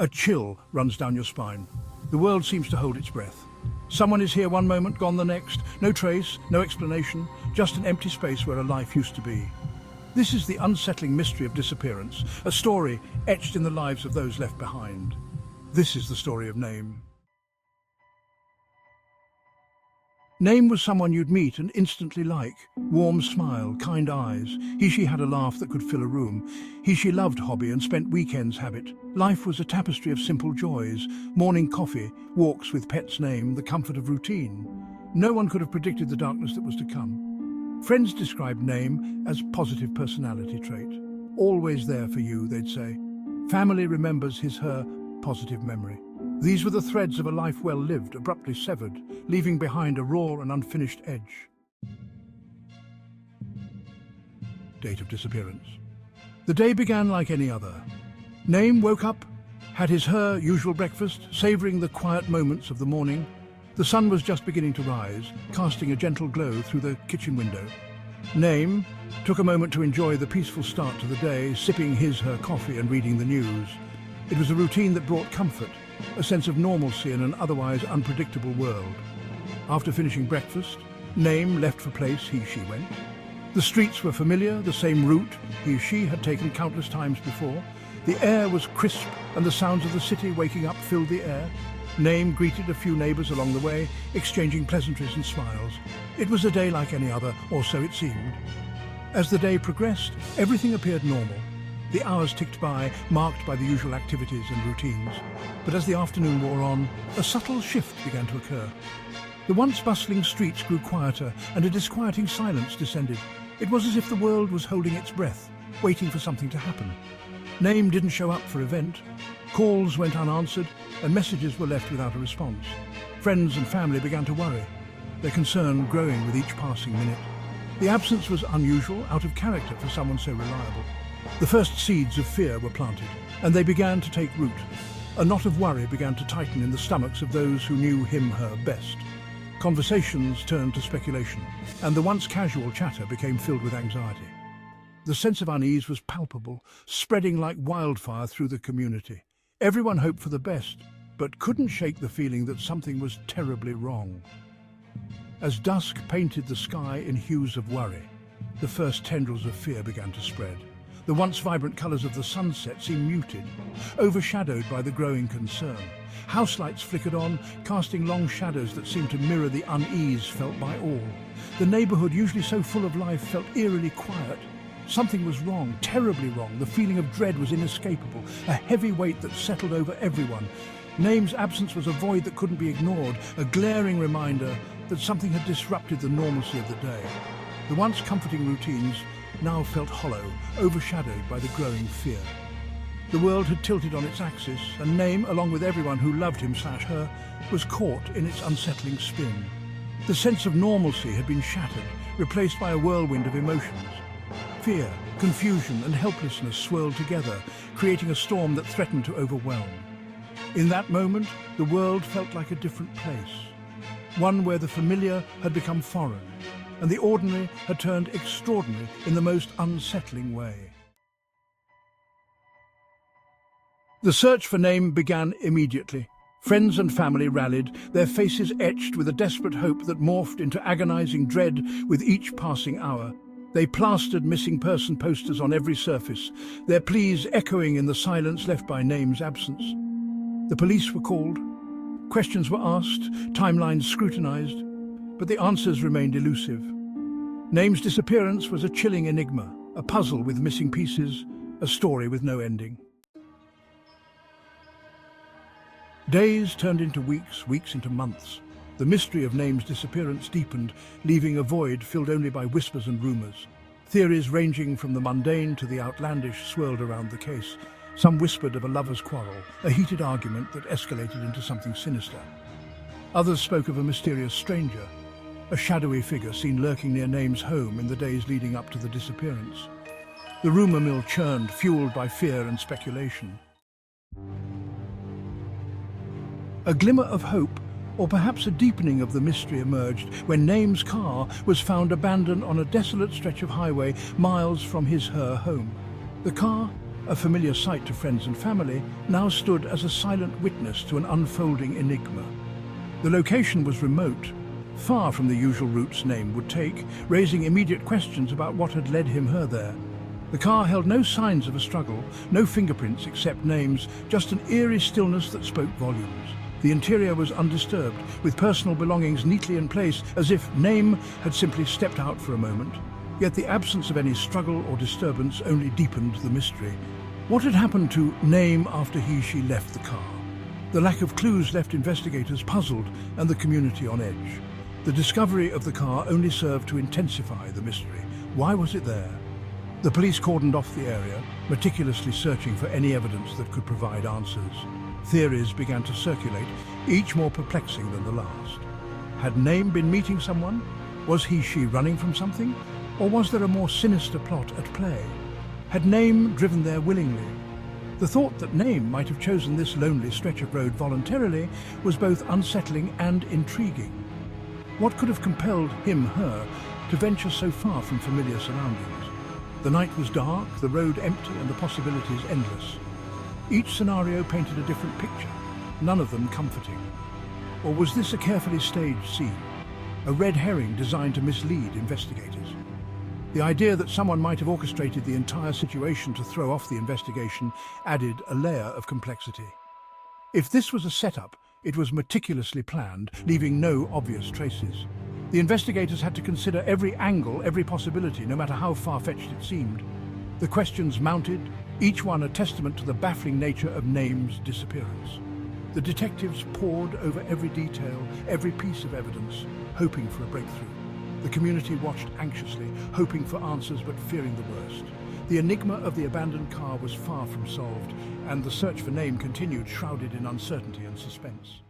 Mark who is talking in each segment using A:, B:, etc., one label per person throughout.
A: A chill runs down your spine. The world seems to hold its breath. Someone is here one moment, gone the next. No trace, no explanation, just an empty space where a life used to be. This is the unsettling mystery of disappearance, a story etched in the lives of those left behind. This is the story of Name. Name was someone you'd meet and instantly like. Warm smile, kind eyes. She had a laugh that could fill a room. She loved hobby and spent weekends habit. Life was a tapestry of simple joys. Morning coffee, walks with pet's Name, the comfort of routine. No one could have predicted the darkness that was to come. Friends described Name as positive personality trait. Always there for you, they'd say. Family remembers her positive memory. These were the threads of a life well lived, abruptly severed, leaving behind a raw and unfinished edge. Date of disappearance. The day began like any other. Name woke up, had her usual breakfast, savouring the quiet moments of the morning. The sun was just beginning to rise, casting a gentle glow through the kitchen window. Name took a moment to enjoy the peaceful start to the day, sipping her coffee and reading the news. It was a routine that brought comfort, a sense of normalcy in an otherwise unpredictable world. After finishing breakfast, Name left for place she went. The streets were familiar, the same route she had taken countless times before. The air was crisp and the sounds of the city waking up filled the air. Name greeted a few neighbours along the way, exchanging pleasantries and smiles. It was a day like any other, or so it seemed. As the day progressed, everything appeared normal. The hours ticked by, marked by the usual activities and routines. But as the afternoon wore on, a subtle shift began to occur. The once bustling streets grew quieter, and a disquieting silence descended. It was as if the world was holding its breath, waiting for something to happen. Name didn't show up for event. Calls went unanswered, and messages were left without a response. Friends and family began to worry, their concern growing with each passing minute. The absence was unusual, out of character for someone so reliable. The first seeds of fear were planted, and they began to take root. A knot of worry began to tighten in the stomachs of those who knew her best. Conversations turned to speculation, and the once casual chatter became filled with anxiety. The sense of unease was palpable, spreading like wildfire through the community. Everyone hoped for the best, but couldn't shake the feeling that something was terribly wrong. As dusk painted the sky in hues of worry, the first tendrils of fear began to spread. The once vibrant colours of the sunset seemed muted, overshadowed by the growing concern. House lights flickered on, casting long shadows that seemed to mirror the unease felt by all. The neighbourhood, usually so full of life, felt eerily quiet. Something was wrong, terribly wrong. The feeling of dread was inescapable, a heavy weight that settled over everyone. Name's absence was a void that couldn't be ignored, a glaring reminder that something had disrupted the normalcy of the day. The once comforting routines now felt hollow, overshadowed by the growing fear. The world had tilted on its axis, and Name, along with everyone who loved him/her, was caught in its unsettling spin. The sense of normalcy had been shattered, replaced by a whirlwind of emotions. Fear, confusion, and helplessness swirled together, creating a storm that threatened to overwhelm. In that moment, the world felt like a different place, one where the familiar had become foreign, and the ordinary had turned extraordinary in the most unsettling way. The search for Name began immediately. Friends and family rallied, their faces etched with a desperate hope that morphed into agonizing dread with each passing hour. They plastered missing person posters on every surface, their pleas echoing in the silence left by Name's absence. The police were called. Questions were asked, timelines scrutinized, but the answers remained elusive. Name's disappearance was a chilling enigma, a puzzle with missing pieces, a story with no ending. Days turned into weeks, weeks into months. The mystery of Name's disappearance deepened, leaving a void filled only by whispers and rumours. Theories ranging from the mundane to the outlandish swirled around the case. Some whispered of a lover's quarrel, a heated argument that escalated into something sinister. Others spoke of a mysterious stranger, a shadowy figure seen lurking near Name's home in the days leading up to the disappearance. The rumour mill churned, fueled by fear and speculation. A glimmer of hope, or perhaps a deepening of the mystery, emerged when Name's car was found abandoned on a desolate stretch of highway miles from her home. The car, a familiar sight to friends and family, now stood as a silent witness to an unfolding enigma. The location was remote, far from the usual routes Name would take, raising immediate questions about what had led her there. The car held no signs of a struggle, no fingerprints except Name's, just an eerie stillness that spoke volumes. The interior was undisturbed, with personal belongings neatly in place, as if Name had simply stepped out for a moment. Yet the absence of any struggle or disturbance only deepened the mystery. What had happened to Name after she left the car? The lack of clues left investigators puzzled and the community on edge. The discovery of the car only served to intensify the mystery. Why was it there? The police cordoned off the area, meticulously searching for any evidence that could provide answers. Theories began to circulate, each more perplexing than the last. Had Name been meeting someone? Was she running from something? Or was there a more sinister plot at play? Had Name driven there willingly? The thought that Name might have chosen this lonely stretch of road voluntarily was both unsettling and intriguing. What could have compelled her to venture so far from familiar surroundings? The night was dark, the road empty, and the possibilities endless. Each scenario painted a different picture, none of them comforting. Or was this a carefully staged scene, a red herring designed to mislead investigators? The idea that someone might have orchestrated the entire situation to throw off the investigation added a layer of complexity. If this was a setup, it was meticulously planned, leaving no obvious traces. The investigators had to consider every angle, every possibility, no matter how far-fetched it seemed. The questions mounted, each one a testament to the baffling nature of Name's disappearance. The detectives pored over every detail, every piece of evidence, hoping for a breakthrough. The community watched anxiously, hoping for answers but fearing the worst. The enigma of the abandoned car was far from solved, and the search for Name continued, shrouded in uncertainty and suspense.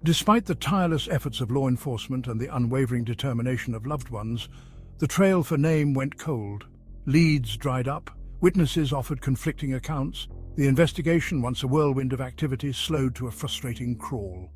A: Despite the tireless efforts of law enforcement and the unwavering determination of loved ones, the trail for Name went cold. Leads dried up, witnesses offered conflicting accounts. The investigation, once a whirlwind of activity, slowed to a frustrating crawl.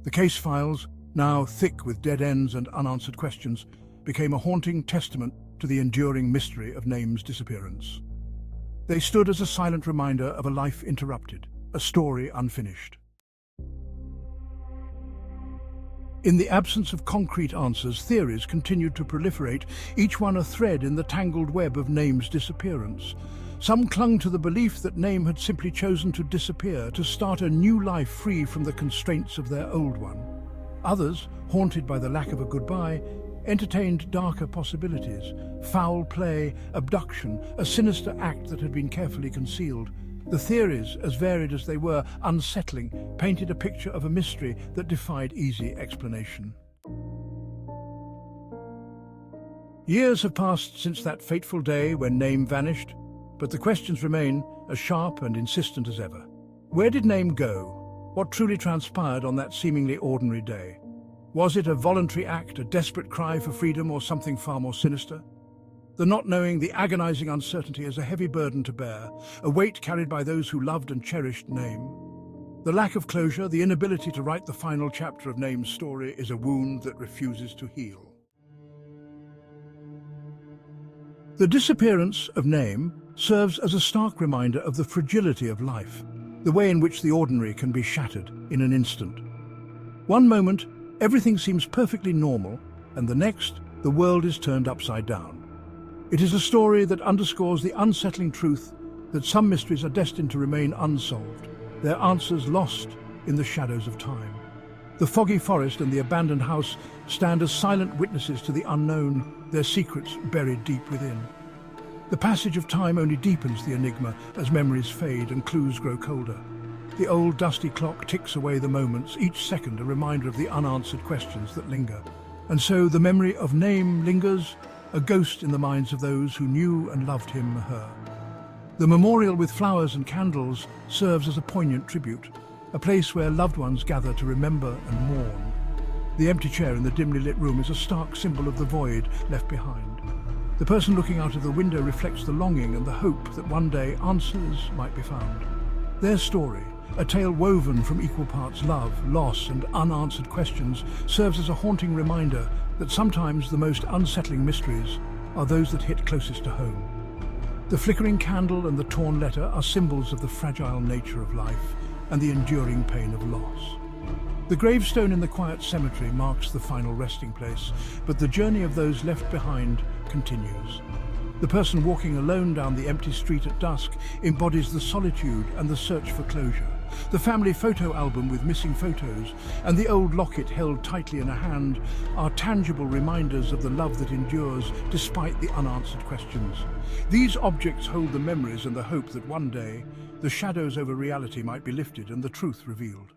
A: The case files, now thick with dead ends and unanswered questions, became a haunting testament to the enduring mystery of Name's disappearance. They stood as a silent reminder of a life interrupted, a story unfinished. In the absence of concrete answers, theories continued to proliferate, each one a thread in the tangled web of Name's disappearance. Some clung to the belief that Name had simply chosen to disappear, to start a new life free from the constraints of their old one. Others, haunted by the lack of a goodbye, entertained darker possibilities: foul play, abduction, a sinister act that had been carefully concealed. The theories, as varied as they were unsettling, painted a picture of a mystery that defied easy explanation. Years have passed since that fateful day when Name vanished, but the questions remain as sharp and insistent as ever. Where did Name go? What truly transpired on that seemingly ordinary day? Was it a voluntary act, a desperate cry for freedom, or something far more sinister? The not knowing, the agonizing uncertainty is a heavy burden to bear, a weight carried by those who loved and cherished Name. The lack of closure, the inability to write the final chapter of Name's story, is a wound that refuses to heal. The disappearance of Name serves as a stark reminder of the fragility of life, the way in which the ordinary can be shattered in an instant. One moment, everything seems perfectly normal, and the next, the world is turned upside down. It is a story that underscores the unsettling truth that some mysteries are destined to remain unsolved, their answers lost in the shadows of time. The foggy forest and the abandoned house stand as silent witnesses to the unknown, their secrets buried deep within. The passage of time only deepens the enigma as memories fade and clues grow colder. The old dusty clock ticks away the moments, each second a reminder of the unanswered questions that linger. And so the memory of Name lingers, a ghost in the minds of those who knew and loved him, her. The memorial with flowers and candles serves as a poignant tribute, a place where loved ones gather to remember and mourn. The empty chair in the dimly lit room is a stark symbol of the void left behind. The person looking out of the window reflects the longing and the hope that one day answers might be found. Their story, a tale woven from equal parts love, loss, and unanswered questions, serves as a haunting reminder that sometimes the most unsettling mysteries are those that hit closest to home. The flickering candle and the torn letter are symbols of the fragile nature of life and the enduring pain of loss. The gravestone in the quiet cemetery marks the final resting place, but the journey of those left behind continues. The person walking alone down the empty street at dusk embodies the solitude and the search for closure. The family photo album with missing photos and the old locket held tightly in a hand are tangible reminders of the love that endures despite the unanswered questions. These objects hold the memories and the hope that one day the shadows over reality might be lifted and the truth revealed.